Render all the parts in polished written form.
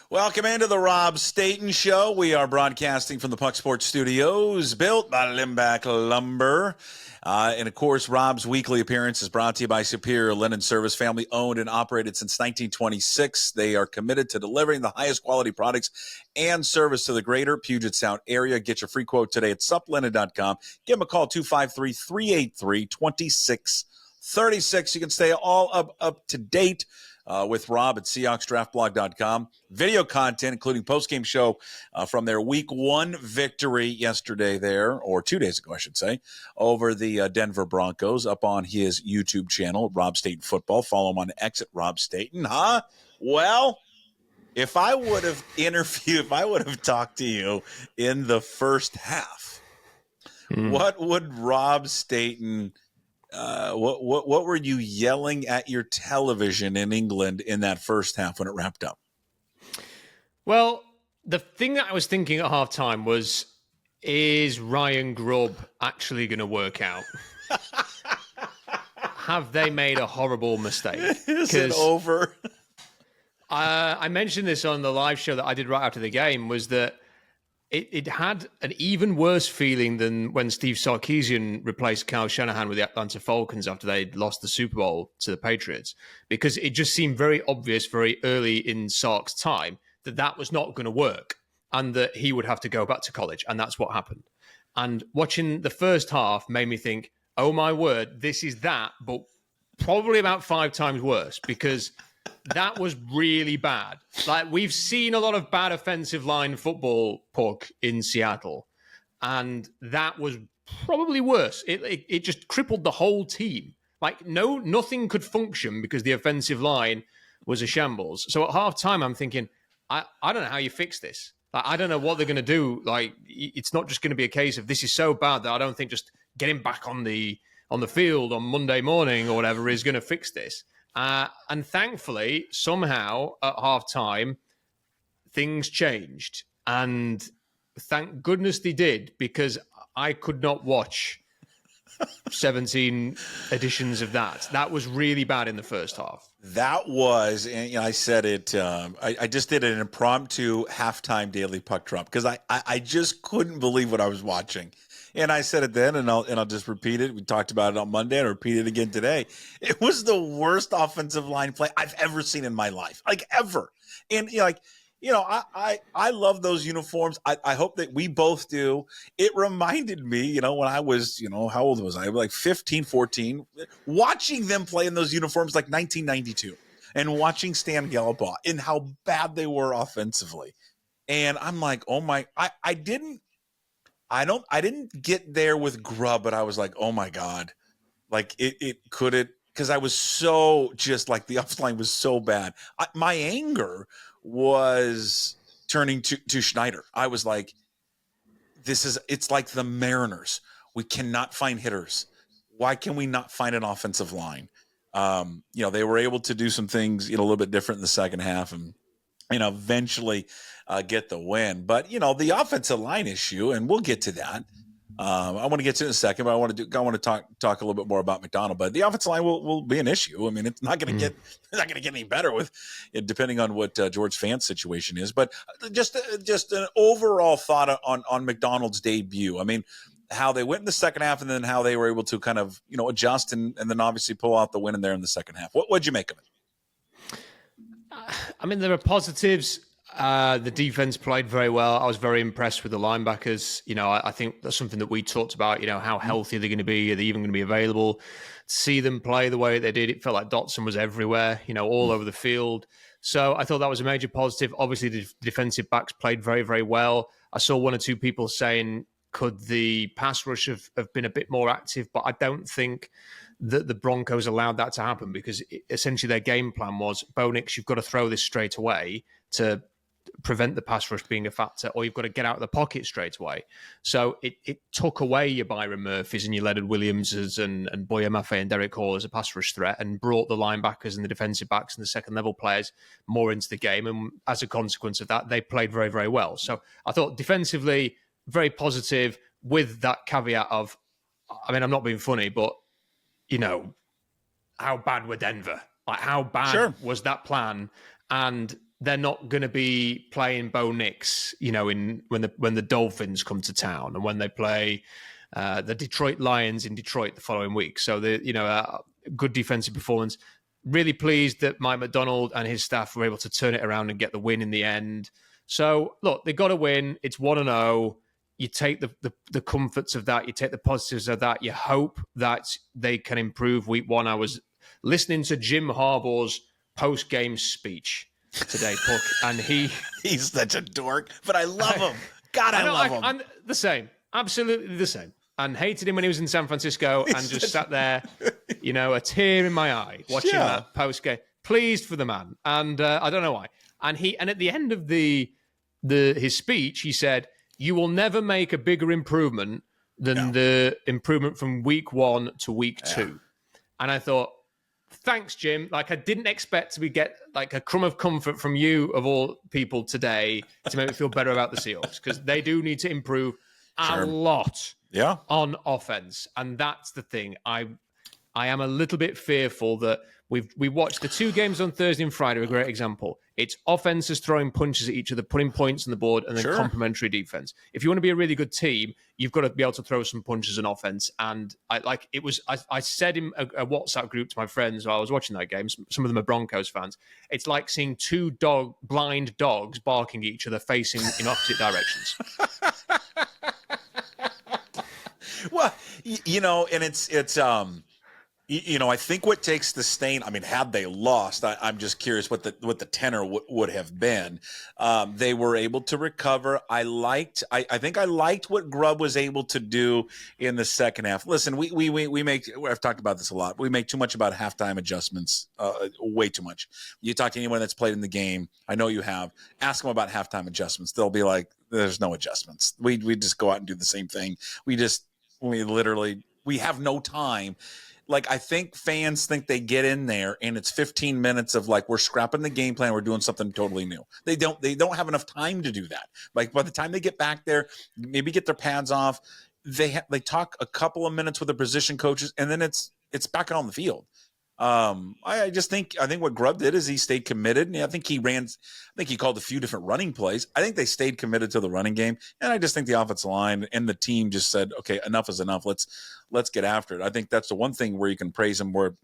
Welcome into the Rob Staton Show. We are broadcasting from the Puck Sports Studios, built by Limback Lumber. And, of course, Rob's weekly appearance is brought to you by Superior Linen Service, family owned and operated since 1926. They are committed to delivering the highest quality products and service to the greater Puget Sound area. Get your free quote today at suplinen.com. Give them a call, 253-383-2636. You can stay all up to date with Rob at SeahawksDraftBlog.com. Video content, including post-game show from their Week 1 victory yesterday there, or 2 days ago, I should say, over the Denver Broncos up on his YouTube channel, Rob Staton Football. Follow him on X at Rob Staton. Huh? Well, if I would have talked to you in the first half, what would Rob Staton what were you yelling at your television in England in that first half when it wrapped up? Well, the thing that I was thinking at halftime was, is Ryan Grubb actually going to work out? Have they made a horrible mistake? Is it over? I mentioned this on the live show that I did right after the game, was that it had an even worse feeling than when Steve Sarkisian replaced Kyle Shanahan with the Atlanta Falcons after they'd lost the Super Bowl to the Patriots, because it just seemed very obvious very early in Sark's time that was not going to work and that he would have to go back to college. And that's what happened. And watching the first half made me think, oh my word, this is that, but probably about 5 times worse, because that was really bad. Like, we've seen a lot of bad offensive line football, Puck, in Seattle, and that was probably worse. It just crippled the whole team. Like, nothing could function because the offensive line was a shambles. So at halftime, I'm thinking, I don't know how you fix this. Like, I don't know what they're going to do. Like, it's not just going to be a case of this is so bad that I don't think just getting back on the field on Monday morning or whatever is going to fix this. And thankfully, somehow at halftime, things changed. And thank goodness they did, because I could not watch 17 editions of that. That was really bad in the first half. That was, and I said it, I just did an impromptu halftime daily puck drop because I just couldn't believe what I was watching. And I said it then, and I'll just repeat it. We talked about it on Monday, and I'll repeat it again today. It was the worst offensive line play I've ever seen in my life, like ever. And I love those uniforms. I hope that we both do. It reminded me, when I was, how old was I? I was like 15, 14, watching them play in those uniforms like 1992, and watching Stan Gallipaugh and how bad they were offensively. And I'm like, oh my, I didn't get there with Grubb, but I was like, oh my God, like because I was so just like the offensive line was so bad. My anger was turning to Schneider. I was like, it's like the Mariners. We cannot find hitters. Why can we not find an offensive line? They were able to do some things, a little bit different in the second half and, eventually get the win. But, the offensive line issue, and we'll get to that. I want to get to it in a second, but I want to talk a little bit more about Macdonald. But the offensive line will be an issue. I mean, it's not going to get any better with it, depending on what George Fant's situation is. But just an overall thought on Macdonald's debut. I mean, how they went in the second half, and then how they were able to kind of adjust and then obviously pull out the win in there in the second half. What'd you make of it? I mean, there are positives. The defense played very well. I was very impressed with the linebackers. I think that's something that we talked about, how healthy they're going to be. Are they even going to be available? To see them play the way they did, it felt like Dotson was everywhere, all over the field. So I thought that was a major positive. Obviously, the defensive backs played very, very well. I saw one or two people saying, could the pass rush have been a bit more active? But I don't think that the Broncos allowed that to happen, because essentially their game plan was, Bo Nix, you've got to throw this straight away to prevent the pass rush being a factor, or you've got to get out of the pocket straight away. So it took away your Byron Murphys and your Leonard Williamses and Boye Mafe and Derek Hall as a pass rush threat, and brought the linebackers and the defensive backs and the second level players more into the game. And as a consequence of that, they played very, very well. So I thought defensively, very positive, with that caveat of, I mean, I'm not being funny, but how bad were Denver? Like, how bad was that plan? And they're not going to be playing Bo Nix, when the Dolphins come to town and when they play the Detroit Lions in Detroit the following week. So good defensive performance. Really pleased that Mike Macdonald and his staff were able to turn it around and get the win in the end. So look, they got to win. It's 1-0. You take the comforts of that. You take the positives of that. You hope that they can improve week one. I was listening to Jim Harbaugh's post-game speech today, Puck, and he's such a dork, but I love him. God, I love him. I'm the same. Absolutely the same. And hated him when he was in San Francisco and just sat there, a tear in my eye watching that post-game. Pleased for the man. And I don't know why. And at the end of his speech, he said, "You will never make a bigger improvement than the improvement from week 1 to week 2. And I thought, thanks, Jim. Like, I didn't expect to get like a crumb of comfort from you, of all people, today to make me feel better about the Seahawks, because they do need to improve a lot on offense. And that's the thing. I am a little bit fearful that we watched the 2 games on Thursday and Friday, a great example. It's offenses throwing punches at each other, putting points on the board, and then complementary defense. If you want to be a really good team, you've got to be able to throw some punches on offense. And I said in a WhatsApp group to my friends while I was watching that game, some of them are Broncos fans, it's like seeing 2 blind dogs barking at each other facing in opposite directions. Well, and it's I think what takes the stain, I mean, had they lost, I'm just curious what the tenor would have been. They were able to recover. I think I liked what Grubb was able to do in the second half. Listen, I've talked about this a lot. We make too much about halftime adjustments, way too much. You talk to anyone that's played in the game, I know you have, ask them about halftime adjustments. They'll be like, there's no adjustments. We just go out and do the same thing. We have no time. Like, I think fans think they get in there and it's 15 minutes of like, we're scrapping the game plan, we're doing something totally new. They don't have enough time to do that. Like, by the time they get back there, maybe get their pads off, they talk a couple of minutes with the position coaches, and then it's back on the field. I think what Grubb did is he stayed committed, and I think he called a few different running plays. I think they stayed committed to the running game, and I just think the offensive line and the team just said, okay, enough is enough. Let's get after it. I think that's the one thing where you can praise them, where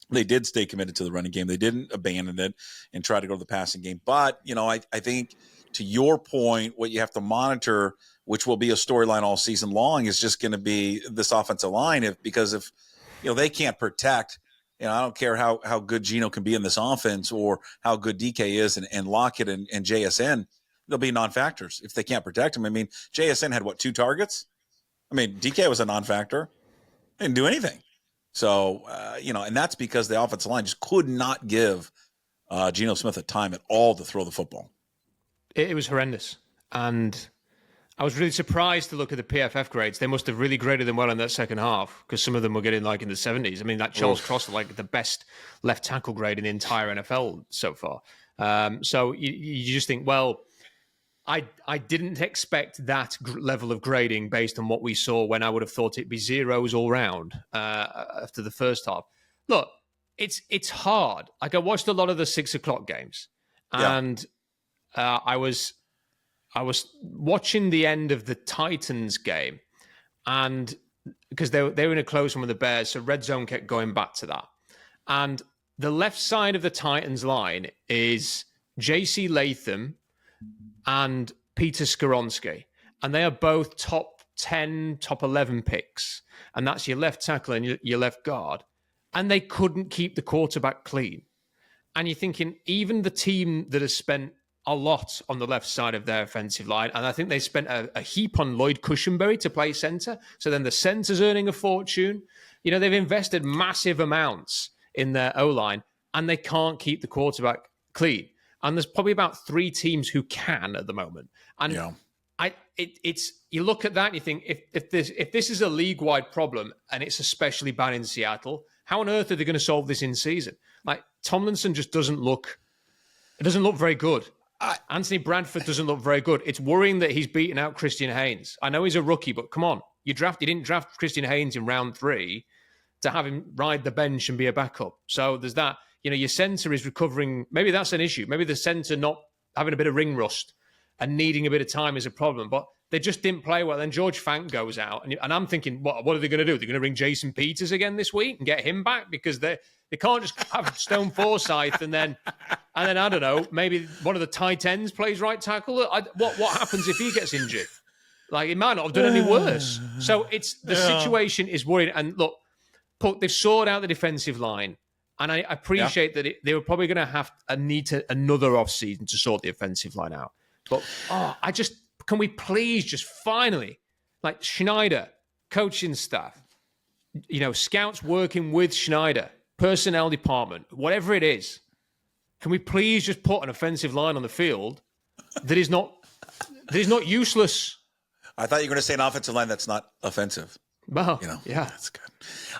they did stay committed to the running game. They didn't abandon it and try to go to the passing game. But, I think to your point, what you have to monitor, which will be a storyline all season long, is just going to be this offensive line. Because if they can't protect, I don't care how good Geno can be in this offense or how good DK is and Lockett and JSN, they'll be non-factors if they can't protect him. I mean, JSN had 2 targets? I mean, DK was a non-factor. Didn't do anything. So, and that's because the offensive line just could not give Geno Smith a time at all to throw the football. It was horrendous. And I was really surprised to look at the PFF grades. They must have really graded them well in that second half, because some of them were getting like in the 70s. I mean, that Charles Cross was like the best left tackle grade in the entire NFL so far. So you just think, well, I didn't expect that level of grading based on what we saw, when I would have thought it'd be zeros all round after the first half. Look, it's hard. Like, I watched a lot of the 6 o'clock games, and I was watching the end of the Titans game, and because they were in a close one with the Bears, so red zone kept going back to that. And the left side of the Titans line is J.C. Latham and Peter Skoronski, and they are both top 10, top 11 picks, and that's your left tackle and your left guard, and they couldn't keep the quarterback clean. And you're thinking, even the team that has spent a lot on the left side of their offensive line, and I think they spent a heap on Lloyd Cushenberry to play center, so then the center's earning a fortune. They've invested massive amounts in their O-line, and they can't keep the quarterback clean. And there's probably about 3 teams who can at the moment. And you look at that and you think, if this is a league-wide problem, and it's especially bad in Seattle, how on earth are they going to solve this in season? Like, Tomlinson just doesn't look very good. Anthony Bradford doesn't look very good. It's worrying that he's beaten out Christian Haynes. I know he's a rookie, but come on. You didn't draft Christian Haynes in round 3 to have him ride the bench and be a backup. So there's that. your center is recovering. Maybe that's an issue. Maybe the center not having a bit of ring rust and needing a bit of time is a problem. But they just didn't play well. Then George Fant goes out, and I'm thinking, what are they going to do? They're going to bring Jason Peters again this week and get him back, because they can't just have Stone Forsythe and then I don't know, maybe one of the tight ends plays right tackle. What happens if he gets injured? Like, it might not have done any worse. So the situation is worrying. And look, they've sorted out the defensive line. And I appreciate that they were probably going to have another offseason to sort the offensive line out. But, can we please just finally, like Schneider, coaching staff, scouts working with Schneider, personnel department, whatever it is, can we please just put an offensive line on the field that is not useless? I thought you were going to say an offensive line that's not offensive. Well, yeah. That's good.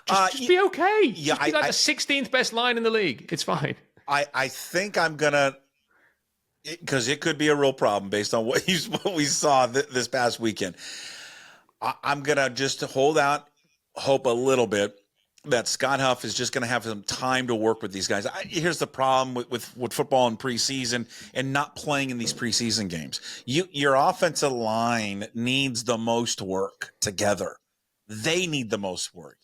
Just be okay. Yeah, just be like the 16th best line in the league. It's fine. I think I'm going to, because it could be a real problem based on what we saw this past weekend. I'm going to just hold out hope a little bit that Scott Huff is just going to have some time to work with these guys. Here's the problem with football in preseason and not playing in these preseason games. Your offensive line needs the most work together. They need the most work.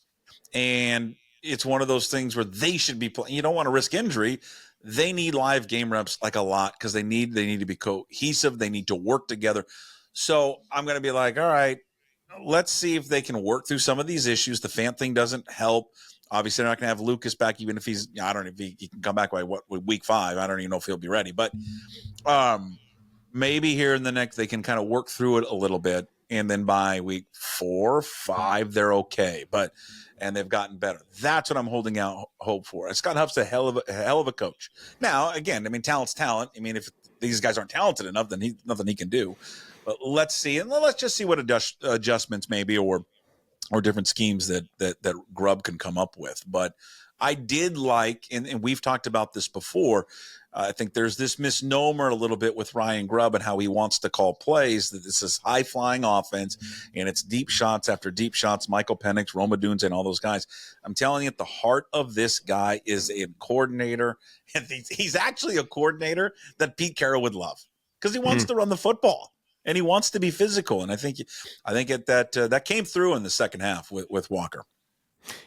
And it's one of those things where they should be playing. You don't want to risk injury. They need live game reps like a lot, because they need to be cohesive. They need to work together. So I'm going to be like, all right, let's see if they can work through some of these issues. The Fant thing doesn't help. Obviously, they're not going to have Lucas back, even if I don't know if he can come back by week 5. I don't even know if he'll be ready. But maybe here in the next, they can kind of work through it a little bit. And then by week 4, 5, they're okay. And they've gotten better. That's what I'm holding out hope for. Scott Huff's a hell of a coach. Now, again, I mean, talent's talent. I mean, if these guys aren't talented enough, then nothing he can do. But let's see, and let's just see what adjustments maybe or different schemes that Grubb can come up with. But I did like, and we've talked about this before, I think there's this misnomer a little bit with Ryan Grubb and how he wants to call plays, that this is high-flying offense, and it's deep shots after deep shots, Michael Penix, Roma Dunes, and all those guys. I'm telling you, at the heart of this guy is a coordinator, and he's actually a coordinator that Pete Carroll would love, because he wants to run the football, and he wants to be physical. And I think that came through in the second half with Walker.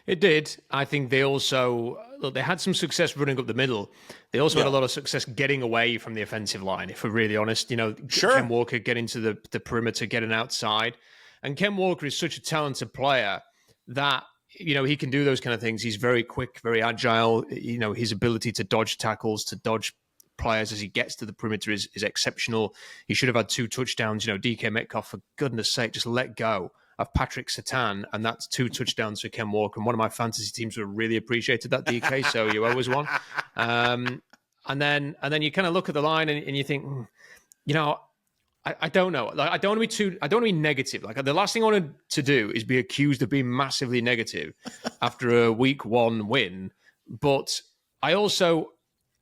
It did. I think they also they had some success running up the middle. They also had a lot of success getting away from the offensive line, if we're really honest. Sure. Ken Walker getting to the perimeter, getting outside. And Ken Walker is such a talented player that, he can do those kind of things. He's very quick, very agile. His ability to dodge tackles, to dodge players as he gets to the perimeter is exceptional. He should have had 2 touchdowns. DK Metcalf, for goodness sake, just let go of Patrick Surtain, and that's 2 touchdowns for Ken Walker. And one of my fantasy teams would have really appreciated that, DK, so you always won. And then you kind of look at the line and you think, I don't know. Like, I don't want to be negative. Like, the last thing I wanted to do is be accused of being massively negative after a week 1 win. But I also,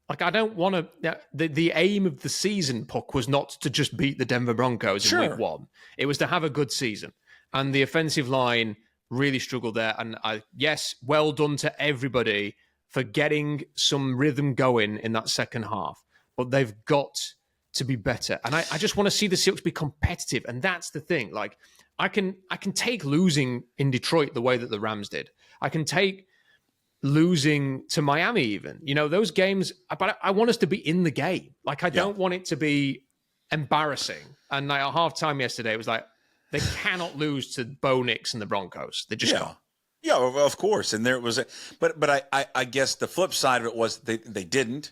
I don't want to. The aim of the season, Puck, was not to just beat the Denver Broncos in week 1. It was to have a good season. And the offensive line really struggled there. And yes, well done to everybody for getting some rhythm going in that second half. But they've got to be better. And I just want to see the Seahawks be competitive. And that's the thing. Like, I can take losing in Detroit the way that the Rams did. I can take losing to Miami even. Those games, but I want us to be in the game. Like, I don't want it to be embarrassing. And like at halftime yesterday, it was like, they cannot lose to Bo Nix and the Broncos. They just can't. Yeah, of course. And there was but I guess the flip side of it was they didn't.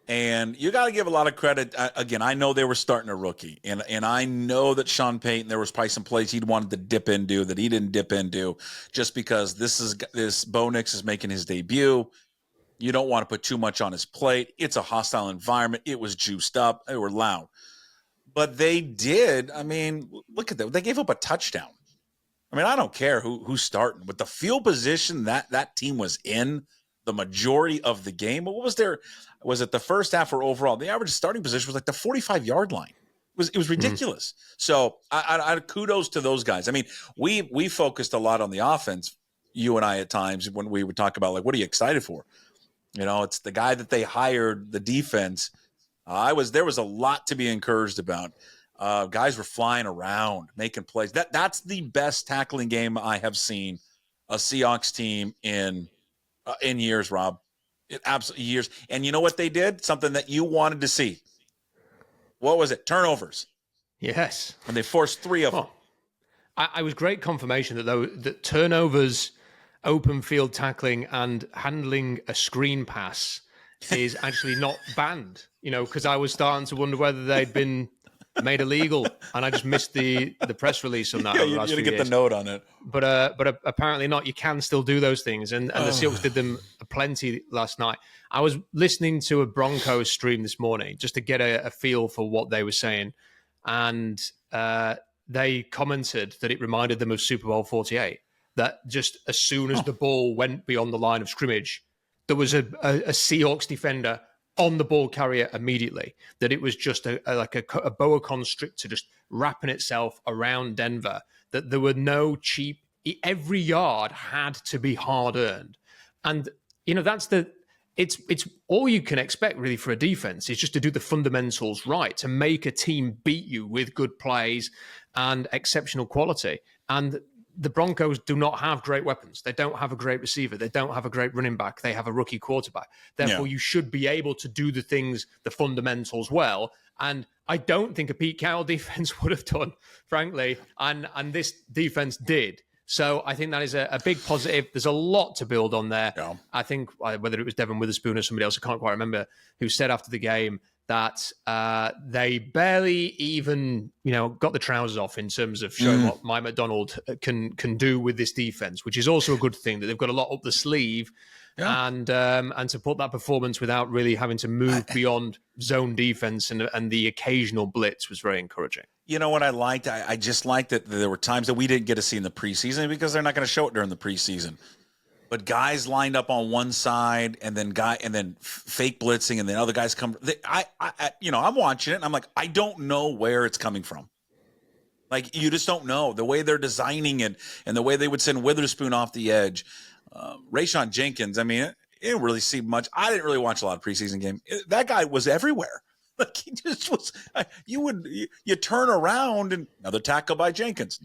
And you got to give a lot of credit. Again, I know they were starting a rookie, and I know that Sean Payton, there was probably some plays he'd wanted to dip into that he didn't dip into, just because this Bo Nix is making his debut. You don't want to put too much on his plate. It's a hostile environment. It was juiced up. They were loud. But they did. I mean, look at that. They gave up a touchdown. I mean, I don't care who's starting, but the field position that team was in the majority of the game. What was there? Was it the first half or overall? The average starting position was like the 45-yard line. It was ridiculous. So I kudos to those guys. I mean, we focused a lot on the offense, you and I, at times, when we would talk about, like, what are you excited for? It's the guy that they hired, the defense. There was a lot to be encouraged about. Guys were flying around, making plays. That's the best tackling game I have seen a Seahawks team in years, Rob. Absolutely years. And you know what they did? Something that you wanted to see. What was it? Turnovers. Yes. And they forced 3 of them. I was great confirmation that turnovers, open field tackling, and handling a screen pass is actually not banned. Because I was starting to wonder whether they'd been made illegal, and I just missed the press release on that. Yeah, you got to get the note on it. But apparently not. You can still do those things, and the Seahawks did them plenty last night. I was listening to a Broncos stream this morning just to get a feel for what they were saying, and they commented that it reminded them of Super Bowl 48. That just as soon as the ball went beyond the line of scrimmage, there was a Seahawks defender on the ball carrier immediately, that it was just a boa constrictor just wrapping itself around Denver, that there were no cheap, every yard had to be hard earned. And, it's all you can expect really for a defense is just to do the fundamentals right, to make a team beat you with good plays and exceptional quality. And the Broncos do not have great weapons. They don't have a great receiver. They don't have a great running back. They have a rookie quarterback. Therefore, you should be able to do the things, the fundamentals well. And I don't think a Pete Carroll defense would have done, frankly. And this defense did. So I think that is a big positive. There's a lot to build on there. Yeah. I think whether it was Devin Witherspoon or somebody else, I can't quite remember, who said after the game that they barely even, got the trousers off in terms of showing what Mike Macdonald can do with this defense, which is also a good thing, that they've got a lot up the sleeve. Yeah. And to put that performance without really having to move beyond zone defense and the occasional blitz was very encouraging. You know what I liked? I just liked that there were times that we didn't get to see in the preseason because they're not going to show it during the preseason. But guys lined up on one side, and then fake blitzing, and then other guys come. I'm watching it, and I'm like, I don't know where it's coming from. Like, you just don't know the way they're designing it, and the way they would send Witherspoon off the edge. Rayshon Jenkins, I mean, it didn't really see much. I didn't really watch a lot of preseason game. That guy was everywhere. Like, he just was. You turn around and another tackle by Jenkins.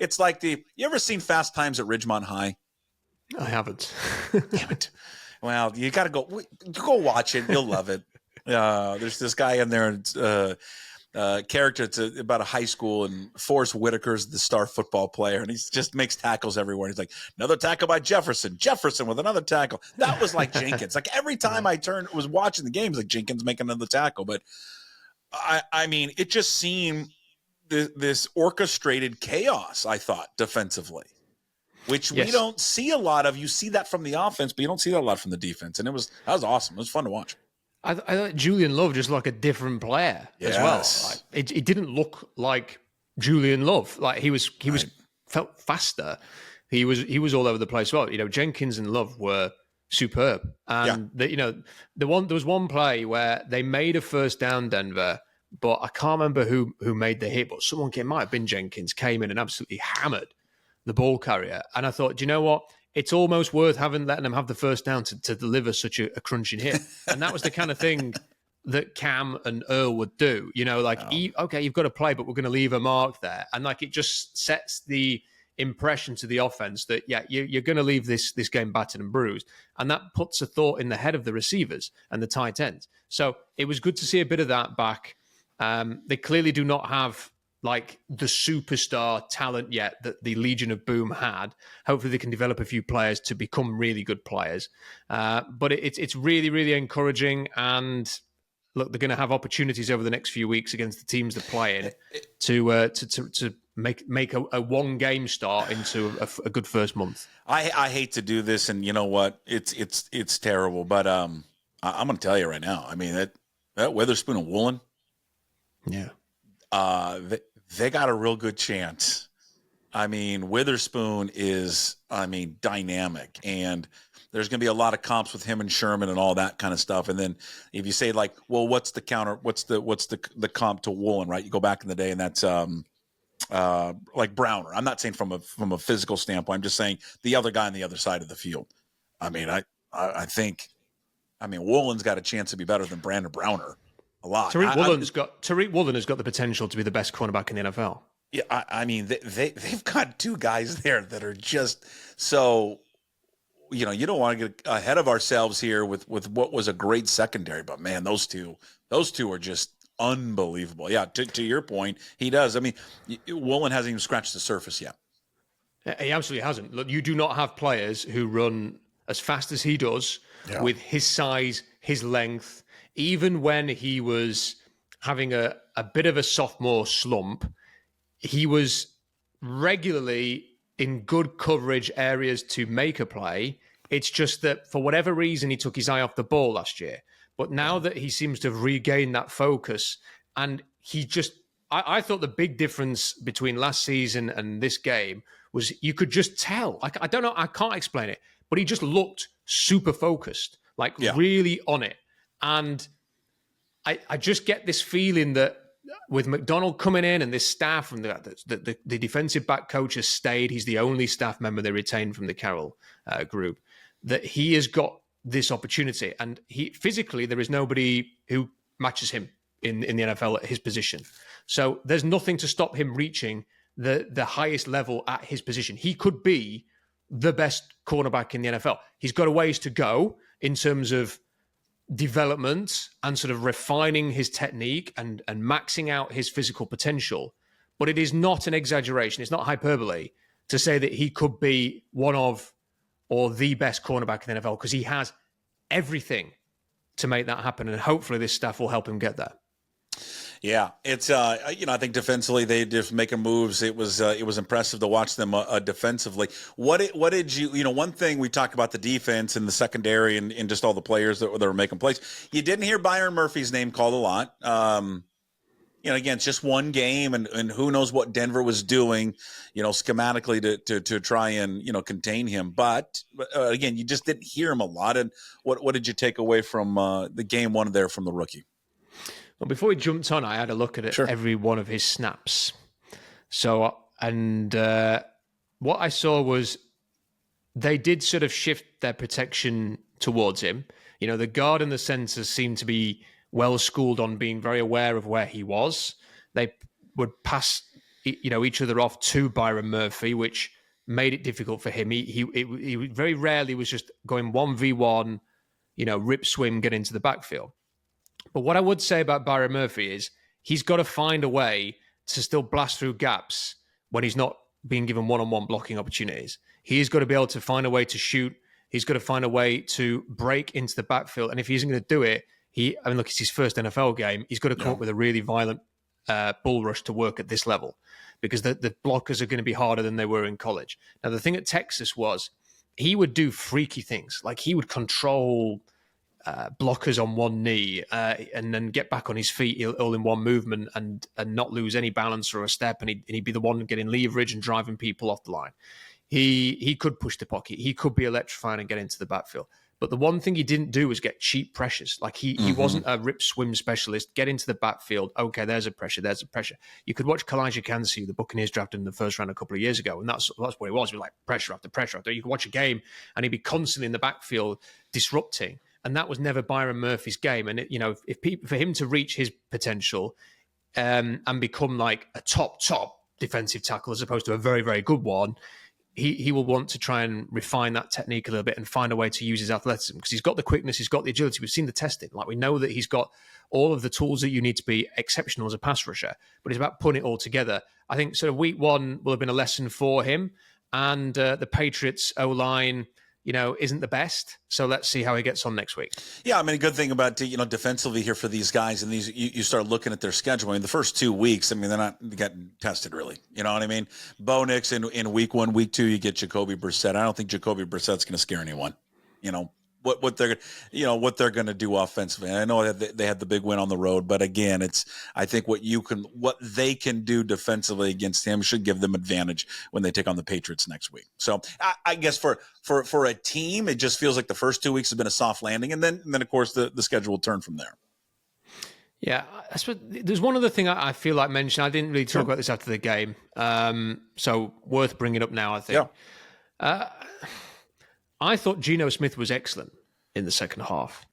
It's like you ever seen Fast Times at Ridgemont High? I haven't. Damn it. Well, you got to go watch it. You'll love it. There's this guy in there, character. It's about a high school, and Forrest Whitaker's the star football player, and he just makes tackles everywhere. He's like, another tackle by Jefferson with another tackle. That was like Jenkins. Like, every time I was watching the games, like Jenkins making another tackle. But I mean, it just seemed this orchestrated chaos, I thought, defensively, which we don't see a lot of. You see that from the offense, but you don't see that a lot from the defense. And that was awesome. It was fun to watch. I thought Julian Love just like a different player as well. Like, it didn't look like Julian Love. Like, he felt faster. He was all over the place. Well, Jenkins and Love were superb. And there was one play where they made a first down, Denver, but I can't remember who made the hit, but it might have been Jenkins, came in and absolutely hammered the ball carrier. And I thought, do you know what? It's almost worth letting them have the first down to deliver such a crunching hit. And that was the kind of thing that Cam and Earl would do. Okay, you've got to play, but we're going to leave a mark there. And it just sets the impression to the offense that, you're going to leave this game battered and bruised. And that puts a thought in the head of the receivers and the tight ends. So it was good to see a bit of that back. They clearly do not have the superstar talent yet that the Legion of Boom had. Hopefully they can develop a few players to become really good players. But it's really, really encouraging. And look, they're going to have opportunities over the next few weeks against the teams they're playing to make a one game start into a good first month. I hate to do this, and you know what? It's terrible, but I'm going to tell you right now. I mean, that Witherspoon and Woolen, they got a real good chance. I mean, Witherspoon is, dynamic, and there's going to be a lot of comps with him and Sherman and all that kind of stuff. And then if you say what's the counter? What's the comp to Woolen, right? You go back in the day, and that's like Browner. I'm not saying from a physical standpoint. I'm just saying the other guy on the other side of the field. I mean, I think I mean, Woolen's got a chance to be better than Brandon Browner a lot. Tariq Woolen has got the potential to be the best cornerback in the NFL. Yeah, I mean, they've got two guys there that are just so. You don't want to get ahead of ourselves here with what was a great secondary, but man, those two are just unbelievable. Yeah, to your point, he does. I mean, Woolen hasn't even scratched the surface yet. He absolutely hasn't. Look, you do not have players who run as fast as he does with his size, his length. Even when he was having a bit of a sophomore slump, he was regularly in good coverage areas to make a play. It's just that for whatever reason, he took his eye off the ball last year. But now that he seems to have regained that focus, and he just, I thought the big difference between last season and this game was you could just tell. I don't know, I can't explain it, but he just looked super focused, really on it. And I just get this feeling that with Macdonald coming in and this staff from the defensive back coach has stayed, he's the only staff member they retained from the Carroll group, that he has got this opportunity. And physically, there is nobody who matches him in the NFL at his position. So there's nothing to stop him reaching the highest level at his position. He could be the best cornerback in the NFL. He's got a ways to go in terms of development and sort of refining his technique and maxing out his physical potential. But it is not an exaggeration. It's not hyperbole to say that he could be one of or the best cornerback in the NFL, because he has everything to make that happen. And hopefully this staff will help him get there. Yeah, it's I think defensively they just making moves. It was impressive to watch them defensively. What did you one thing we talked about the defense and the secondary and just all the players that were making plays. You didn't hear Byron Murphy's name called a lot. Again, it's just one game, and who knows what Denver was doing, schematically to try and contain him. But again, you just didn't hear him a lot. And what did you take away from the game one there from the rookie? Well, before we jumped on, I had a look at every one of his snaps. So, what I saw was they did sort of shift their protection towards him. The guard and the centers seemed to be well schooled on being very aware of where he was. They would pass, each other off to Byron Murphy, which made it difficult for him. He very rarely was just going 1v1, rip swim, get into the backfield. But what I would say about Byron Murphy is he's got to find a way to still blast through gaps when he's not being given one-on-one blocking opportunities. He's got to be able to find a way to shoot. He's got to find a way to break into the backfield. And if he isn't going to do it, look, it's his first NFL game. He's got to come up with a really violent bull rush to work at this level, because the blockers are going to be harder than they were in college. Now, the thing at Texas was he would do freaky things. Like he would control blockers on one knee and then get back on his feet all in one movement and not lose any balance or a step. And he'd be the one getting leverage and driving people off the line. He could push the pocket. He could be electrifying and get into the backfield. But the one thing he didn't do was get cheap pressures. Like he wasn't a rip swim specialist. Get into the backfield. Okay, there's a pressure. You could watch Kalijah Kancey, the Buccaneers drafted in the first round a couple of years ago, and that's what it was. It was like pressure after pressure after. You could watch a game and he'd be constantly in the backfield disrupting. And that was never Byron Murphy's game. And for him to reach his potential and become like a top defensive tackle as opposed to a very, very good one, he will want to try and refine that technique a little bit and find a way to use his athleticism, because he's got the quickness, he's got the agility. We've seen the testing. Like, we know that he's got all of the tools that you need to be exceptional as a pass rusher, but it's about putting it all together. I think sort of week one will have been a lesson for him, and the Patriots O-line, isn't the best. So let's see how he gets on next week. Yeah, I mean, a good thing about, defensively here for these guys, and these, you start looking at their schedule. I mean, the first 2 weeks, they're not getting tested really. You know what I mean? Bo Nix in week one, week two, you get Jacoby Brissett. I don't think Jacoby Brissett's going to scare anyone. What they're going to do offensively. And I know that they had the big win on the road, but again, I think what they can do defensively against him should give them advantage when they take on the Patriots next week. So I guess for a team, it just feels like the first 2 weeks have been a soft landing, and then of course the schedule will turn from there. Yeah, I suppose there's one other thing I feel like mentioning. I didn't really talk about this after the game, so worth bringing up now, I think. Yeah. I thought Geno Smith was excellent in the second half.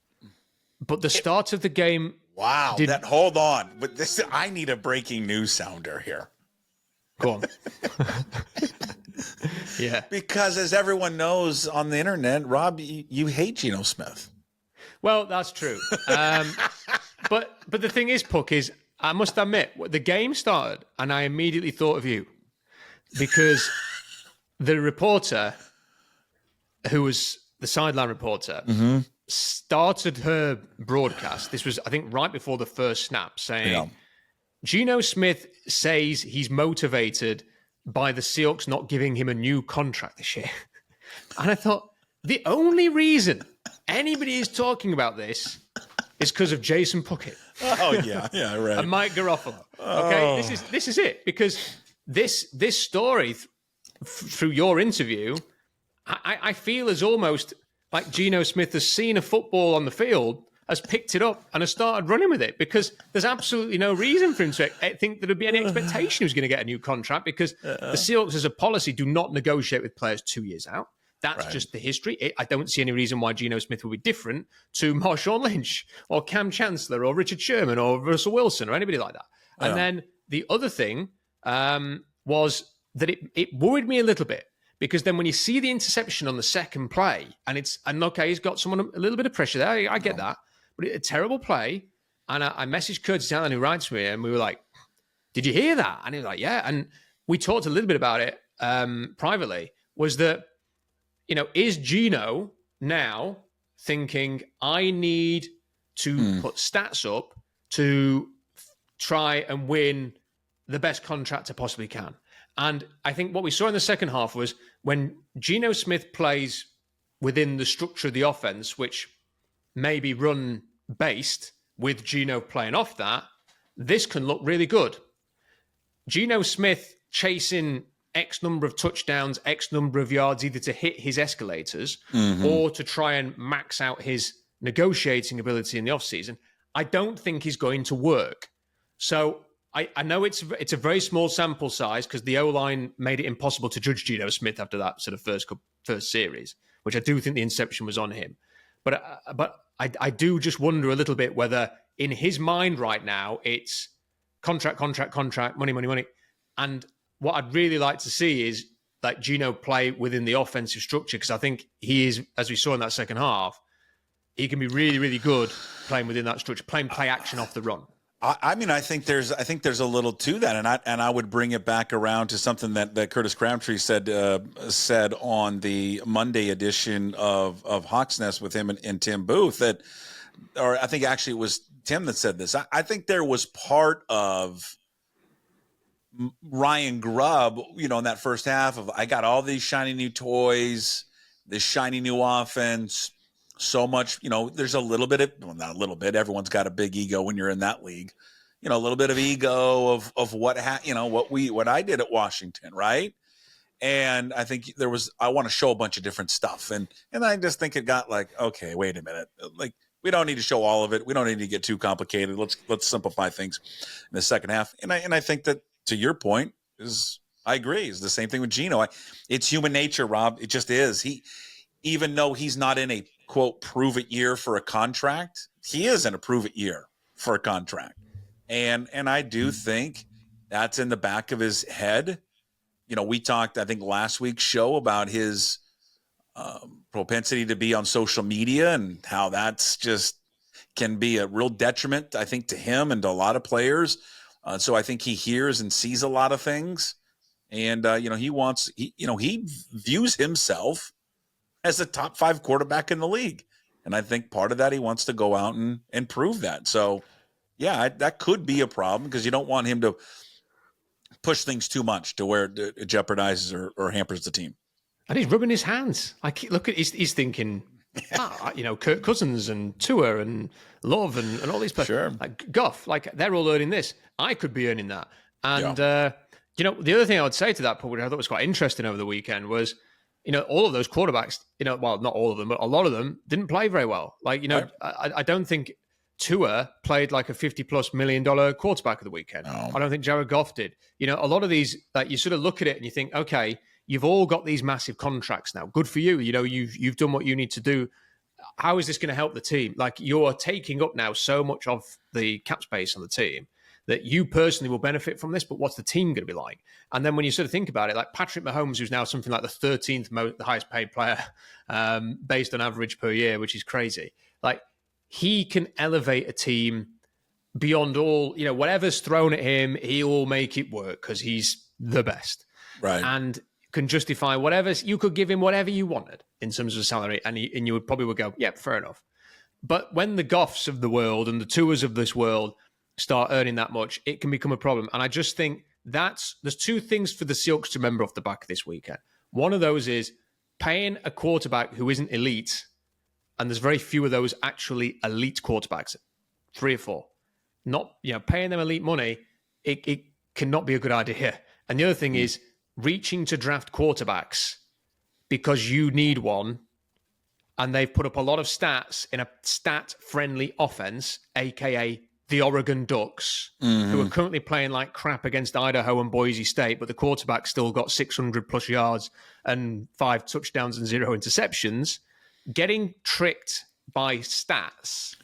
But the start of the game... Wow. Hold on. But I need a breaking news sounder here. Go on. Yeah. Because as everyone knows on the internet, Rob, you hate Geno Smith. Well, that's true. But the thing is, Puck, is I must admit, the game started and I immediately thought of you. Because the reporter, who was the sideline reporter, started her broadcast. This was, I think, right before the first snap, saying, Geno Smith says he's motivated by the Seahawks not giving him a new contract this year. And I thought, the only reason anybody is talking about this is because of Jason Puckett. Oh, yeah, right. And Mike Garofalo. Okay, this is it. Because this story, through your interview, I feel is almost like Geno Smith has seen a football on the field, has picked it up and has started running with it, because there's absolutely no reason for him to think that there'd be any expectation he was going to get a new contract, because the Seahawks as a policy do not negotiate with players 2 years out. That's just the history. I don't see any reason why Geno Smith would be different to Marshawn Lynch or Cam Chancellor or Richard Sherman or Russell Wilson or anybody like that. And then the other thing was that it worried me a little bit, because then when you see the interception on the second play, and okay, he's got someone a little bit of pressure there. I get that. But a terrible play. And I messaged Curtis Allen, who writes me, and we were like, did you hear that? And he was like, yeah. And we talked a little bit about it privately, was that, is Geno now thinking, I need to put stats up to try and win the best contract I possibly can? And I think what we saw in the second half was when Geno Smith plays within the structure of the offense, which may be run-based with Geno playing off that, this can look really good. Geno Smith chasing X number of touchdowns, X number of yards, either to hit his escalators or to try and max out his negotiating ability in the offseason, I don't think is going to work. So I know it's a very small sample size, because the O-line made it impossible to judge Geno Smith after that sort of first series, which I do think the inception was on him. But I do just wonder a little bit whether in his mind right now it's contract, money. And what I'd really like to see is like Geno play within the offensive structure, because I think he is, as we saw in that second half, he can be really, really good playing within that structure, playing play action off the run. I mean, I think there's a little to that, and I would bring it back around to something that Curtis Crabtree said on the Monday edition of Hawks Nest with him and Tim Booth, or I think actually it was Tim that said this. I think there was part of Ryan Grubb, in that first half of, I got all these shiny new toys, this shiny new offense. So much, there's a little bit of, well, not a little bit, everyone's got a big ego when you're in that league, a little bit of ego of what I did at Washington. Right. And I think I want to show a bunch of different stuff. And I just think it got like, okay, wait a minute. Like, we don't need to show all of it. We don't need to get too complicated. Let's simplify things in the second half. And I think that, to your point, I agree. It's the same thing with Geno. It's human nature, Rob. It just is. Even though he's not in a quote prove it year for a contract, he is in a prove it year for a contract. And I do think that's in the back of his head. We talked, I think, last week's show about his propensity to be on social media and how that's just can be a real detriment, I think, to him and to a lot of players. So I think he hears and sees a lot of things. And, he views himself as a top 5 quarterback in the league. And I think part of that, he wants to go out and prove that. So, yeah, that could be a problem, because you don't want him to push things too much to where it jeopardizes or hampers the team. And he's rubbing his hands. He's thinking, Kirk Cousins and Tua and Love and all these players. Sure. Like Goff, they're all earning this. I could be earning that. And, the other thing I would say to that, which I thought was quite interesting over the weekend, was, all of those quarterbacks, well, not all of them, but a lot of them didn't play very well. Right. I don't think Tua played like a $50+ million quarterback of the weekend. No. I don't think Jared Goff did. A lot of these, you sort of look at it and you think, okay, you've all got these massive contracts now. Good for you. You've done what you need to do. how is this going to help the team? Like, you're taking up now so much of the cap space on the team that you personally will benefit from this, but what's the team going to be like? And then when you sort of think about it, like Patrick Mahomes, who's now something like the 13th the highest paid player based on average per year, which is crazy. Like, he can elevate a team beyond all, whatever's thrown at him, he'll make it work because he's the best. Right. And can justify whatever. You could give him whatever you wanted in terms of salary, and you would probably go, yeah, fair enough. But when the Goffs of the world and the Tuas of this world start earning that much, it can become a problem. And I just think there's two things for the Seahawks to remember off the back of this weekend. One of those is paying a quarterback who isn't elite, and there's very few of those actually elite quarterbacks, 3 or 4. Not, paying them elite money, it cannot be a good idea. And the other thing is reaching to draft quarterbacks because you need one, and they've put up a lot of stats in a stat-friendly offense, aka the Oregon Ducks, who are currently playing like crap against Idaho and Boise State, but the quarterback still got 600 plus yards and 5 touchdowns and 0 interceptions. Getting tricked by stats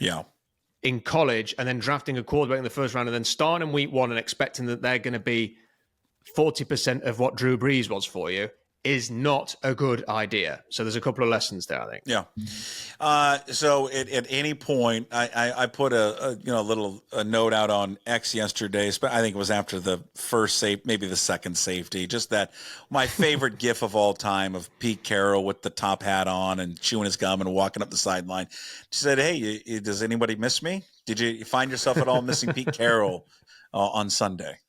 in college and then drafting a quarterback in the first round and then starting in week 1 and expecting that they're going to be 40% of what Drew Brees was for you is not a good idea. So there's a couple of lessons there, I think. Yeah. So at any point, I put a little note out on X yesterday. I think it was after the first maybe the second safety. Just that my favorite GIF of all time of Pete Carroll with the top hat on and chewing his gum and walking up the sideline. She said, "Hey, does anybody miss me? Did you find yourself at all missing Pete Carroll on Sunday?"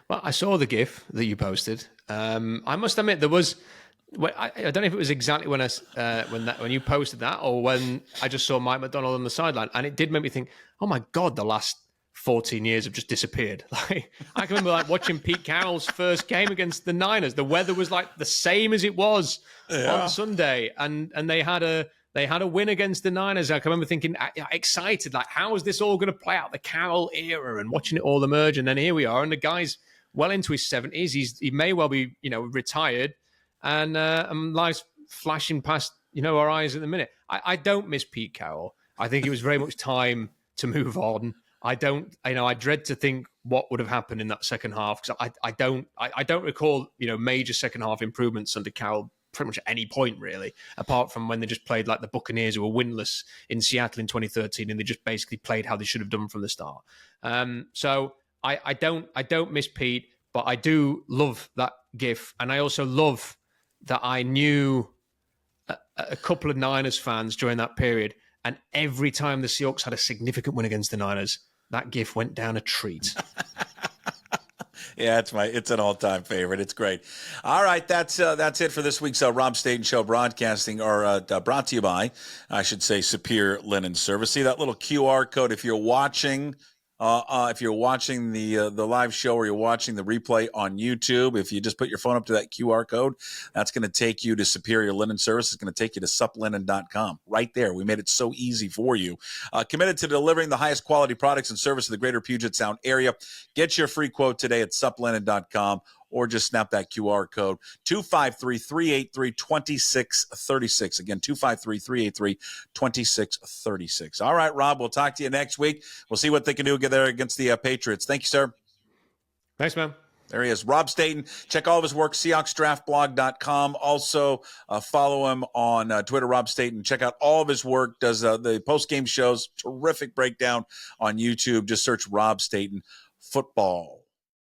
Well, I saw the GIF that you posted. I must admit there was. I don't know if it was exactly when you posted that or when I just saw Mike Macdonald on the sideline, and it did make me think, oh my God, the last 14 years have just disappeared. Like, I can remember watching Pete Carroll's first game against the Niners. The weather was like the same as it was on Sunday, and they had a win against the Niners. I can remember thinking, excited, like, how is this all going to play out? The Carroll era, and watching it all emerge, and then here we are, and the guy's well into his 70s. He may well be, retired. And life's flashing past, our eyes at the minute. I don't miss Pete Carroll. I think it was very much time to move on. I dread to think what would have happened in that second half because I don't recall, major second half improvements under Carroll pretty much at any point really, apart from when they just played like the Buccaneers who were winless in Seattle in 2013 and they just basically played how they should have done from the start. So I don't miss Pete, but I do love that GIF, and I also love that I knew a couple of Niners fans during that period, and every time the Seahawks had a significant win against the Niners, that GIF went down a treat. Yeah, it's an all-time favorite. It's great. All right, that's it for this week's Rob Staton Show broadcasting, or brought to you by, I should say, Superior Linen Service. See that little QR code if you're watching. If you're watching the live show or you're watching the replay on YouTube, if you just put your phone up to that QR code, that's going to take you to Superior Linen Service. It's going to take you to suplinen.com. Right there. We made it so easy for you. Committed to delivering the highest quality products and service in the greater Puget Sound area. Get your free quote today at suplinen.com. Or just snap that QR code, 253-383-2636. Again, 253-383-2636. All right, Rob, we'll talk to you next week. We'll see what they can do there against the Patriots. Thank you, sir. Thanks, man. There he is, Rob Staton. Check all of his work, SeahawksDraftBlog.com. Also, follow him on Twitter, Rob Staton. Check out all of his work, does the post-game shows, terrific breakdown on YouTube. Just search Rob Staton Football.